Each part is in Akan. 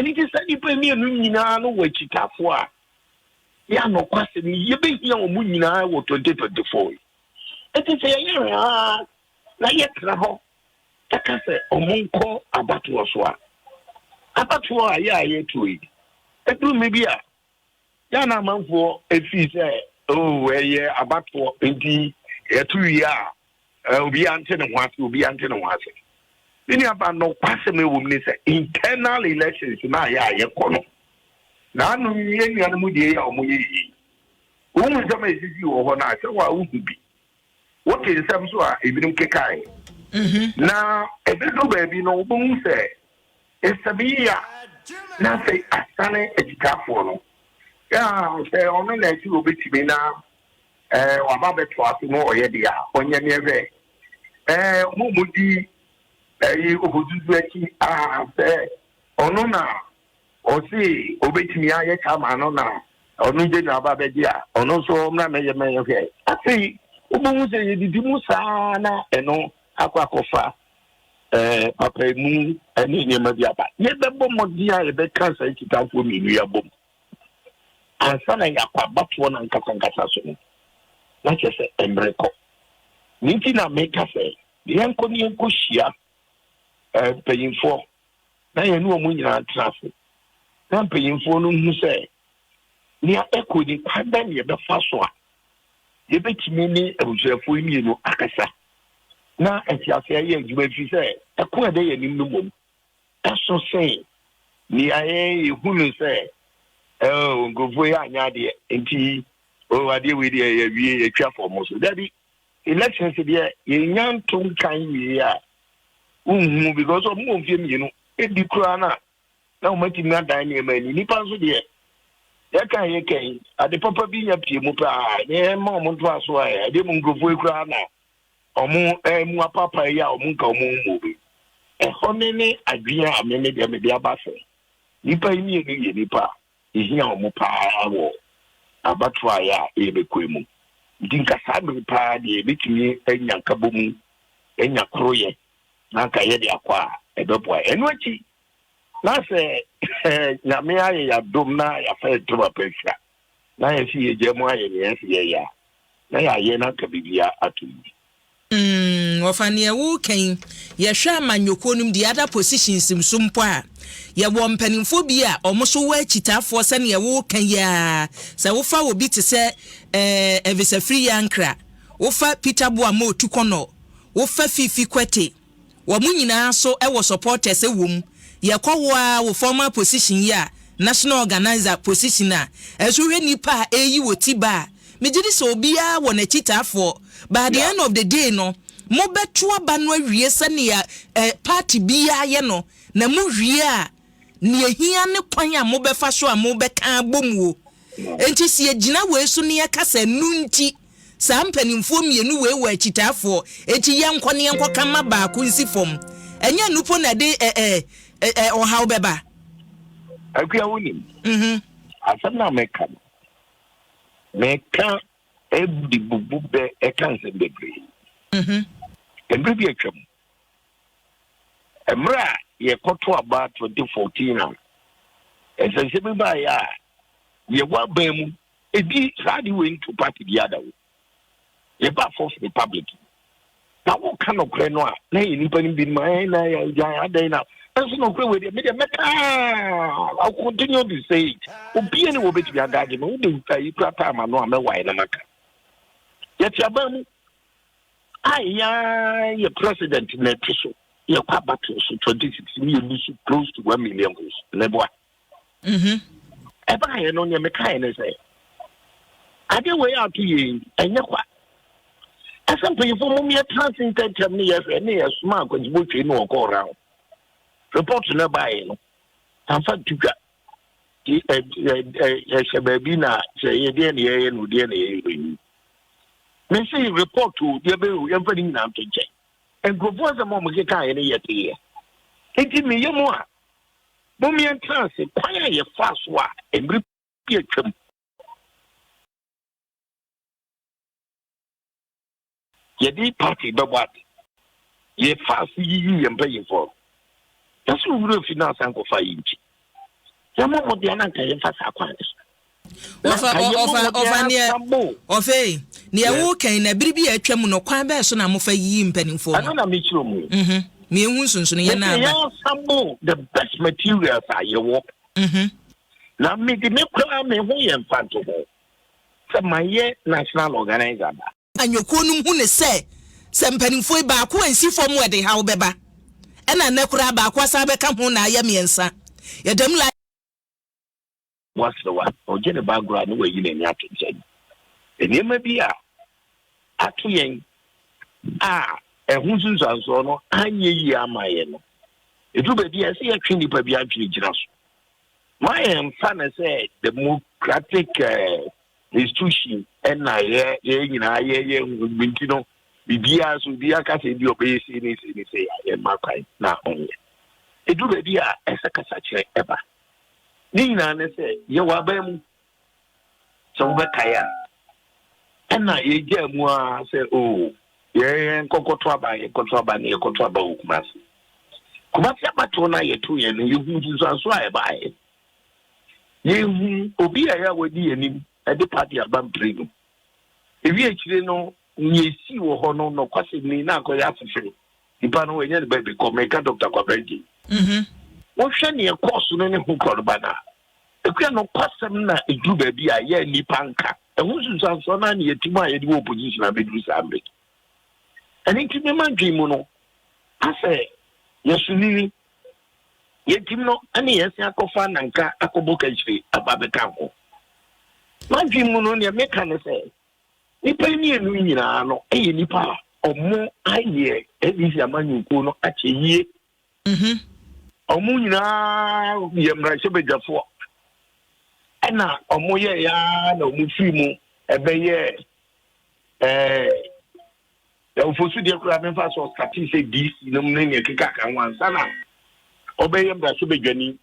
And it is any premier no way chitafua. Ya no question, you be here on Munina or 2024. It is a year, na yet raho. Takase omunko abatu oswa. Abatu ya yetu it. Edu maybe ya na manfo efi say oh abatu enti etu ya obi ante na hwase obi ante na hwase. Ini aba no kwase me wom ni say internal elections na ya yekono. Na anu ye nua mu de ya omoyi. Wo mu zama esisi wo ho na se wa uhubi. Wo ke nsam so a ebinim kekai. Na ebedo baabi no wo mu se esabiya na say asane ejikafo no. Ya se ono na eti obetimi na wa ba beto aso no oye dia onye ne ebe. Mu di obodudu eki se ono na osi obetimi aye chama no na onu je na ba be dia ono so na meye he ati ubu se yedidi musa na eno akwakofa papa mu ani nyema bia ba ye bebo modia ye be kansa kitafo minu ya bom ansa na yakwa bato na nkasa so na chese embreko niti na meka se yanko ni yanko hia payinfo na ye nu omu nyina traffic na payinfo no hu se ni eko ni kwadan ye be fa so a ye betimi ni abujafo ni no akasa na etiase ye adwuma fi se eko ede ye nim no mom eso se ni aye hunu se ngofo ya anya de enti ade we de ye wie etwa for mo so daddy elections de ye nyantom kan wie a because of mo mfie mi no edi kura na o mati na dan ne mani nipa so de ya kan ye kan ade papa bi nya pie mu pa ne ma mo ntwa so a ade mo ngofo kura na omu mu papa ya omu nka omu mu bi honene adwia amene de me de abase nipa yi ni ye nipa ihia omu pa wo abatwa ya ebekwemu dinka sabe pa de bitimi enya nkabomu enya kroye na ka ye de akwa ebeboa enuachi na se na me aye ya dom na ya fa tuba pesha na ye fi ye jemu aye ye fi ye ya na ya ye na ka bibia atumi wafani ya wuken ya hwa manyoko num di other positions msumpo a ya wo mpanimfo bi a omoso wa chitafo se na ya wuken ya sa wo fa obi te se Evisa Free Yankra wo fa Peter Boamo otukono wo fa Fifi Kwete wo mu nyina so e wo supporters e wom ya kwawa wo former position ya national organizer position a esuhwe nipa eyi wo tiba mejidi so obia wo na chitafo. By the end of the day no mo betu aba no awie sane ya party bia ye no na mo wie a ne ehia ne kwan a mo befa so a mo beka abomuo enti si agina we so ne yakasa nunti sa mpanimfo mienu we wa chitafo enti yenko ne yenko kama ba ko nsi fom enya nupo na de ohaw beba akua wonim asam na meka ebdi bubube ekanse bebre ebri etwam emra ye koto aba 2014 esense bi ba ya ye wa bam edi sadi we into party the other way ye ba for republic na wo kan okre no a na ye nipa ni bi ma na ya ja adai na eso no kwe we de me meka I continue to say obi ani wo beti bi adage no wo de yi prata ma no a me wai na maka yet yabamu ye president na tiso ye kwa battle so 2016 ye lose close to 1 million leboa eba ye no nye meka ne say ade we atu ye enye kwa asampe ye fomo me transit term ne ye ne ye suma akwajibo twe no ko round report na bae no amfa tuka shebabi na ye de ne ye no de ne ye me say report to the be every na to check and go for the mom get kai ne yete ye enti me yemo a mo me entrance kwaya ye fast wa emri pie twam ye di party be what ye fast yi ye mpa ye for that's who finance and go fa yinchi Some of the Anaka Fasa Quanis. Ofe near walking a baby a tremuno quabe so na mofa yim penning for. I don't know Mitchell. Me wunsun now the best materials are your work. Now me the make me who am fan to her. So my national organizer. And your conum who say some penning for back and see from where they how beba. And I nekura back was I become home na yamiensa. You don't like what's the one or get a background where you didn't have to say. And you may be a young a who's also no, and ye are my end. It will be a see a trinity per be actually just. My son said the democratic institution and I, you know, Bibia, so be a cat in your base in his say, I am my kind now only. It will be a Sakasache ever. Nina say, you are bem so Kaya. And I again say, oh, yeah, Cocotraba near Cotraba Mas. Kumatia Matona, ye 2 years, you who swear by it. You will a with the at the party of Bamprino. If you actually know, you see what honor no question me now, because I say, if I know any baby, come make a Dr. Cobenji. What shall you cost on any who called Bana? If you are not custom, a do baby, a year nipanka, and who's on so many to my opposition, I be do something. And into the man dream, I say, yes, you yet you know, any yes, I go fan and car, I go book about the campo. My dream will only make an say. Ni penny and winning, no, any power or more idea, at least a man you go at a year. Omuna yemrashe for ena omoye ya na omufimu ebeye ofosu de kura memfa so stati say DC no mne keka kan wansa na obeye mrashe bedwani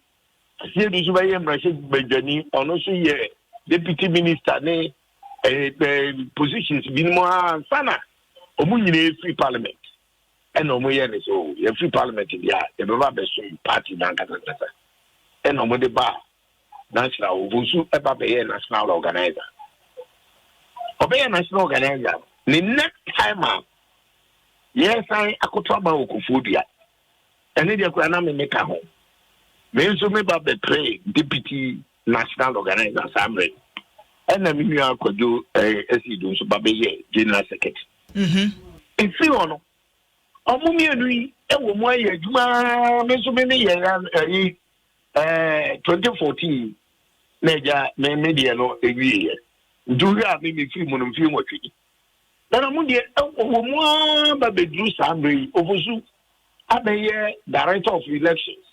sie du so beye mrashe bedwani ono so ye deputy minister ne positions bi mo ansana omunyine free parliament. And no more, so your free parliament in the art, the Baba party, and no more the bar, national, Vusu, Ebabe, national organizer. Obey a national organizer. The next time, yes, I could trouble Okufudia, and then you could make a home. Menzo me Baba pray, deputy national organizer, Samre, and then you could do as you do, so Babe, general secretary. If you know. Omumi ewo mo ye adwuma me so me ye 2014 meja me media no ewie nduwi a me fi mu no fi mo twi na mo de ewo mo ba bedru sambre ofosu abeye director of elections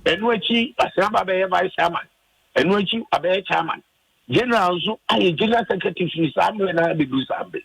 enu achi asamba be vice chairman enu achi abeye chairman general so aye general secretary sambre na bedru sambre